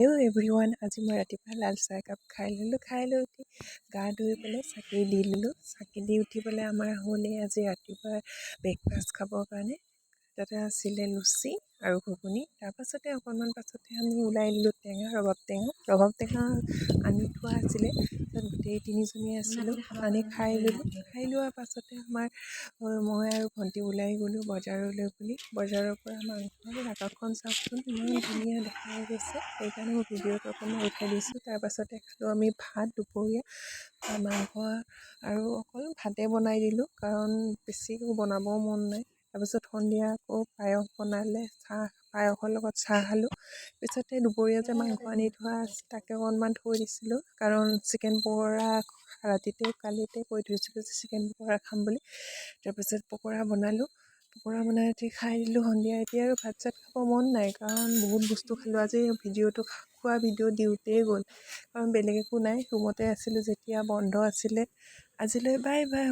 Hello' everyone, আজি মই ৰাতিপুৱা লাল চাহ একাপ খাই লৈ উঠি গা ধুই পেলাই চাকি দি ল'লোঁ। চাকি দি উঠি পেলাই আমাৰ হ'লে আজি ৰাতিপুৱা ব্ৰেকফাষ্ট খাবৰ কাৰণে তাতে আছিলে লুচি আৰু ঘুগুনি। তাৰপাছতে অকণমান পাছতে আমি ওলাই দিলোঁ ৰবাব টেঙা আনি থোৱা আছিলে। তাত গোটেই তিনিজনী আছিলোঁ, আনি খাই ল'লোঁ। খাই লোৱাৰ পাছতে মই আৰু ভণ্টি ওলাই গ'লোঁ বজাৰলৈ বুলি। বজাৰৰ পৰা মাংস আকাশখন চাওকচোন, ইমান ধুনীয়া দেখাই গৈছে, সেইকাৰণে মই ভিডিঅ'টো অকণমান উঠাই দিছোঁ। তাৰপাছতে খালোঁ আমি ভাত দুপৰীয়া মাংস আৰু অকল ভাতে বনাই দিলোঁ, কাৰণ বেছি একো বনাবও মন নাই। তাৰপিছত সন্ধিয়া আকৌ পায়স বনালে, পায়সৰ লগত চাহ খালোঁ। পিছতে দুপৰীয়া যে মাংস আনি থোৱা আছে তাকে অকণমান থৈ দিছিলোঁ, কাৰণ চিকেন পকৰা কালিতে কৈ থৈছিলোঁ যে চিকেন পকৰা খাম বুলি। তাৰপিছত পকৰা বনাই উঠি খাই দিলোঁ সন্ধিয়া। এতিয়া আৰু ভাত চাত খাব মন নাই, কাৰণ বহুত বস্তু খালোঁ আজি। খোৱা ভিডিঅ' দিওঁতেই গ'ল, কাৰণ বেলেগ একো নাই। ৰুমতে আছিলোঁ যেতিয়া, বন্ধ আছিলে। আজিলৈ বাই বাই।